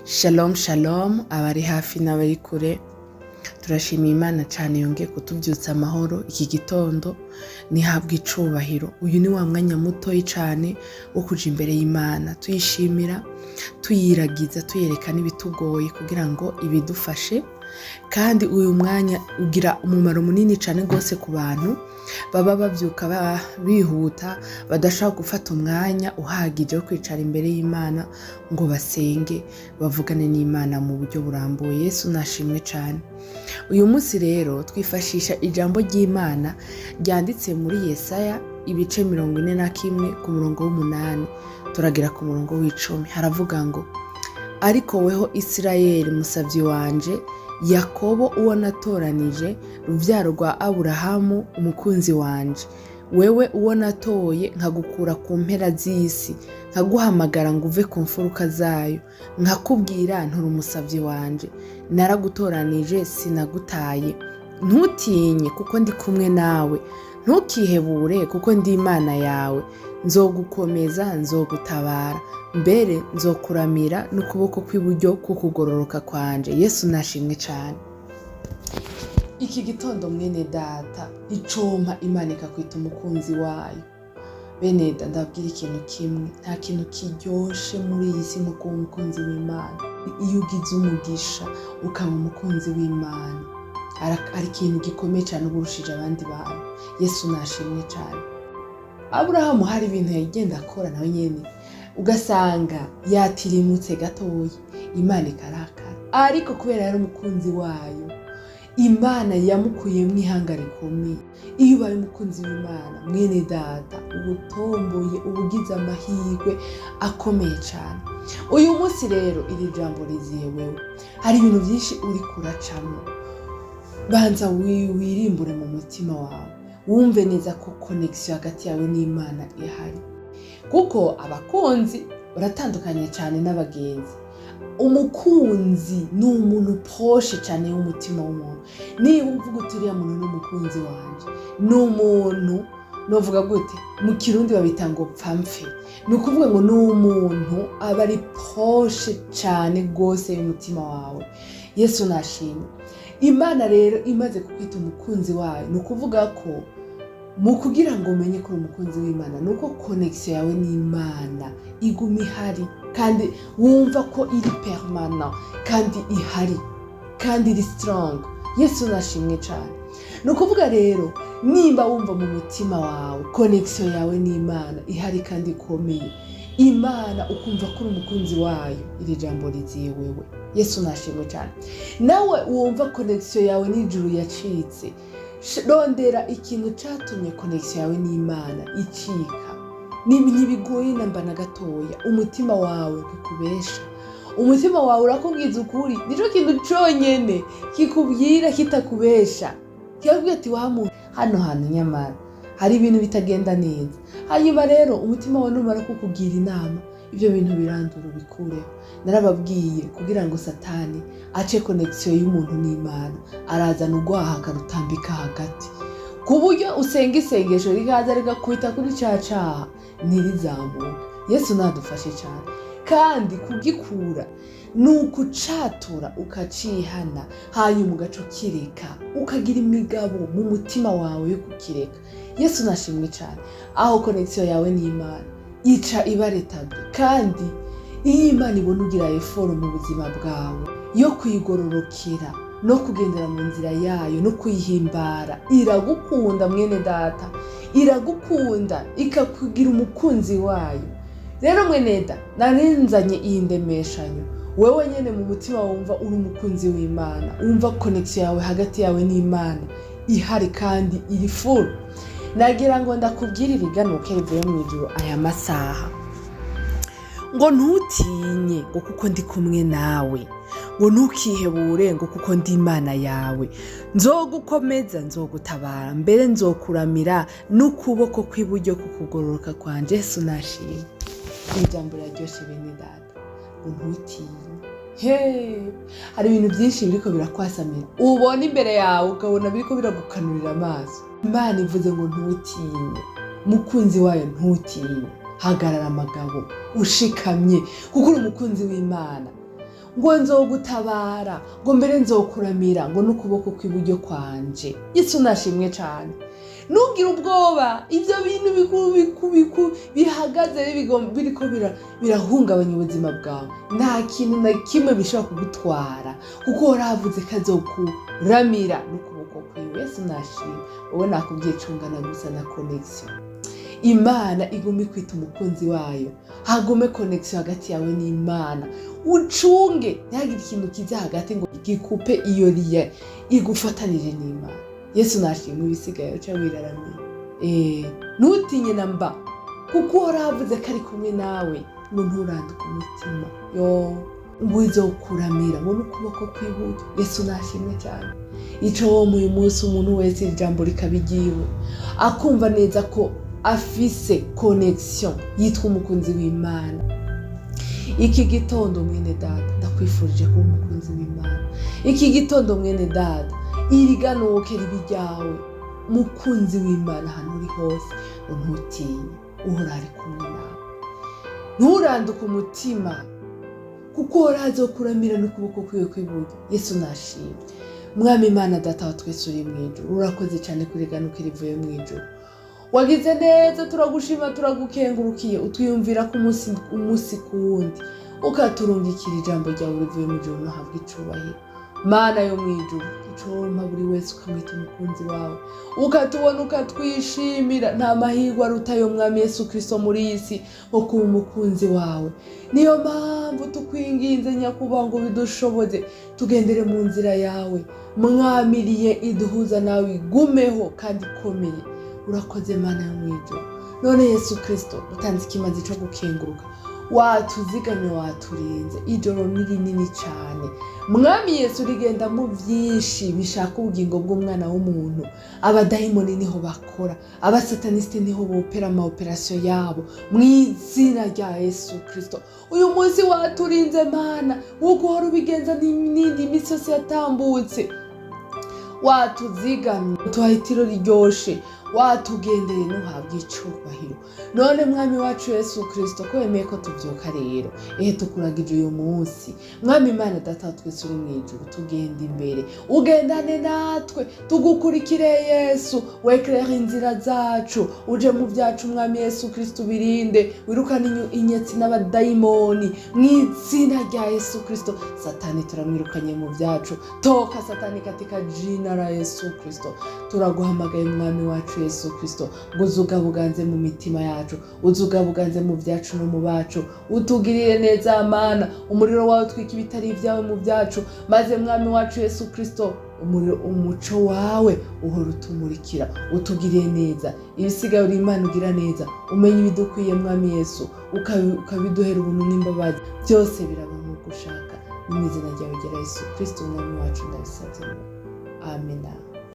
Shalom shalom abari hafi n'abari kure, turashimiye Imana cyane yongeye kutubyutsa amahoro iki gitondo. Nihabwe icubahiro. Uyu ni wa mwanya mutoyi cyane wo kuja imbere y'Imana tuyishimira, tuyiragiza, tuyereka n'ibitugoye kugira ngo ibidufashe. Kandi uyu mwanya ugira umumaro munini cyane rwose ku bantu baba bavyuka bihuta, badashaka gufata umwanya uhagije wo kwicara imbere y'Imana ngo basenge, bavugane n'Imana mu buryo burambuye. Yesu nashimwe cyane. Uyu munsi rero twifashisha ijambo ry'Imana ryanditse muri Yesaya ibice 41 ku murongo w'8 turagera ku murongo w'10. Haravuga ngo: ariko weho Isirayeli musavyi wanje, Yakobo uwo natoranije, ruvyaro rwa Aburahamu umukunzi wanje, wewe uwo natoye nkagukura ku mpera z'isi, nkaguhamagara ngo uve ku mfuruka zayo, nkakubwira nturi umusavyi wanje, naragutoranije sinagutaye. Ntutinye kuko ndi kumwe nawe, ntukihebure kuko ndi Imana yawe, nzogukomeza, nzogutabara, mbere nzokuramira n'ukuboko kw'iburyo kukugororoka kwanje. Yesu nashimwe cyane. Iki gitondo mwene data, icompa Imana ikakwita umukunzi wayo. Bene data, ndabwira ikintu kimwe, nta kintu kiryoshe muri iyi si nko kuba umukunzi w'Imana. Iyo ugize umugisha ukaba umukunzi w'Imana, ari ikintu gikomeye cyane uburushije abandi bantu. Yesu nashimwe cyane. Aburahamu hari ibintu yagenda akora nawe nyene ugasanga yatirimutse gatoya, Imana ikarakara, ariko kubera yari umukunzi wayo, Imana yamukuyemwo ihanga rikomeye. Iyo ubaye umukunzi w'Imana mwene data, ubutomboye, ubugize amahirwe akomeye cyane. Uyu munsi rero iri jambo riziye wewe, hari ibintu byinshi uri kuracamo. Banza wirimbure mu mutima wawe, wumve neza ko connection hagati yawe n'Imana ihari, kuko abakunzi baratandukanye cyane n'abagenzi. Umukunzi ni umuntu poshe cyane y'umutima w'umuntu. Niba uvuga uti uriya muntu ni umukunzi wanje, ni umuntu novuga gute, mu Kirundi babita ngo pfamfe, ni ukuvuga ngo ni umuntu aba ari poshe cyane rwose y'umutima wawe. Yesu nashimwe. Imana rero imaze kukwita umukunzi wayo, ni ukuvuga ko mu kugira ngo umenye ko uri umukunzi w'Imana, nuko connection yawe n'Imana iguma ihari, kandi wumva ko iri permanent, kandi ihari, kandi iri strong. Yesu nashimwe cyane. Ni ukuvuga rero, nimba wumva mu mutima wawe connection yawe n'Imana ihari kandi ikomeye, Imana ukumva ko uri umukunzi wayo, iri jambo riziye wewe. Yesu nashimwe cyane. Nawe wumva connection yawe n'ijuru yacitse, rondera ikintu cyatumye connection yawe n'Imana icika. Ntibigoye namba na gatoya. Umutima wawe ntikubesha, umutima wawe urakubwiza ukuri. Nico kintu cyonyene kikubwira kitakubesha, kikubwira ati wamu hano hantu nyamara hari ibintu bitagenda neza. Hanyuma rero umutima wawe numara kukubwira inama, ibyo bintu birandura ubikureho. Narababwiye kugira ngo Satani ace connection y'umuntu n'Imana, arazana urwaha akarutambika hagati, ku buryo usenga isengesho rikaza rigakwita kuri cacaha ntirizamuka. Yesu nadufashe cyane. Kandi kugikura ni ukucatura ukacihana, hanyuma ugaca ukireka, ukagira imigabo mu mutima wawe yo kukireka. Yesu nashimwe cyane. Aho connection yawe n'Imana ica ibaretabwe, kandi iyo Imana ibona ugira effort mu buzima bwawe yo kwigororokera no kugendera mu nzira yayo no kuyihimbara, iragukunda mwene data, iragukunda ikakugira umukunzi wayo. Rero mwene data, narinzanye iyi ndemeshanyo, wewe nyene mu mutima wumva uri umukunzi w'Imana, wumva connection yawe hagati yawe n'Imana ihari kandi iri full. Nagira ngo ndakubwire ibiganuke bivuye mu ijuru aya masaha, ngo ntutinye ngo kuko ndi kumwe nawe, ngo ntukihebure ngo kuko ndi Imana yawe, nzogukomeza, nzogutabara, mbere nzokuramira n'ukuboko kw'iburyo kukugororoka kwanje. Yesu nashimwe. Ijambo ryaryoshe bene data, ngo ntutinye. Hari ibintu byinshi biriko birakwasamira, ubona imbere yawe ukabona biriko biragukanurira amaso. Imana ivuze ngo ntutinye, mukunzi wayo ntutinye, hagarara amagabo ushikamye, kuko uri umukunzi w'Imana. ngo nzogutabara, ngo mbere nzokuramira, ngo n'ukuboko kw'iburyo kwanje. Yesu nashimwe cyane. Ntugire ubwoba, ibyo bintu bihagaze biriko birahungabanya ubuzima bwawe, nta kintu na kimwe bishobora kugutwara, kuko waravuze ko azokuramira n'ukuboko kwiwe. Yesu nashimwe. Wowe nakubwiye cungana gusa na connection. Imana iguma ikwita umukunzi wayo, hagume connection hagati yawe n'Imana. Ucunge ntihagire ikintu kiza hagati ngo gikupe iyo liye igufatanije n'Imana. Yesu nashimwe. Ibisigaye uca wiraramira. Ntutinye namba, kuko waravuze ko ari kumwe nawe, ngo nturanduke umutima. Ngo izokuramira, ngo n'ukuboko kw'iburyo. Yesu nashimwe cyane. Ico wo uyu munsi umuntu wese ijambo rikabigiwe, akumva neza ko afise connection yitwa umukunzi w'Imana. Iki gitondo mwene data ndakwifurije kuba umukunzi w'Imana. Iki gitondo mwene data iriganuke ribi ryawe, mukunzi w'Imana ahantu uri hose. Ntutinye, uhora ari kumwe nawe. Nturanduke umutima, kuko warazokuramira n'ukuboko kwiwe kw'iburyo. Yesu nashimwe. Mwami Imana data wa twese uri mu ijuru, urakoze cyane kuriganuka rivuye mu ijuru. Wagize neza, turagushima, turagukengurukiye, utwiyumvira ku umunsi ku wundi, ukaturungikira ijambo ryawe rivuye mu ijuru. Nahabwa icubahiro Mana yo mu ijuru, icompa buri wese ukamwita umukunzi wawe, ukatubona ukatwishimira. Nta mahirwe aruta yo Mwami Yesu Kristo muri iyi si nko kuba umukunzi wawe. Niyo mpamvu tukwinginze nyakubahwa ngo bidushoboze tugendere mu nzira yawe. Mwamiriye iduhuza nawe igumeho kandi ikomeye. Urakoze Mana yo mu ijuru. None Yesu Kristo utanze ikimazi cyo gukenguruka, watuzigamye, waturinze. Ijoro ni rinini cyane Mwami Yesu, rigenda mu byinshi bishaka ubugingo bw'umwana w'umuntu. Abadayimoni niho bakora, abasataniste niho bopera ama operation yabo. Mu izina rya Yesu Kristo uyu munsi waturinze Mana, uko wari ubigenza n'indi misozi yatambutse. Watuzigamye, tuhahitiro riryoshe, watugendeye, ntuhabwe icubahiro. None Mwami wacu Yesu Kristo, ko wemeye ko tuvyuka rero, tukuragije uyu munsi. Mwami Imana data wa twese uri mu ijuru, tugenda imbere, ugendane natwe, tugukurikire Yesu. Wekerere inzira zacu, uje mu byacu Mwami Yesu Kristo, birinde, wirukane inyetsi n'abadayimoni mu izina rya Yesu Kristo. Satani turamwirukanye mu byacu, toka Satani katika jina la Yesu Kristo. Turaguhamagaye Mwami wacu Yesu Kristo, ngo uzugabuganze mu mitima yacu, uzugabuganze mu byacu no mu bacu. Utugirire neza Mana, umuriro wawe utwika ibitari ibyawe mu byacu, maze Mwami wacu Yesu Kristo umuco wawe uhora utumurikira. Utugirire neza, ibisigaye uri Imana ugira neza, umenye ibidukwiye Mwami Yesu, ukabiduhera ubuntu n'imbabazi. Byose biraba mu gushaka, mu izina ryawe rya Yesu Kristo Mwami wacu ndabisabye. Amen.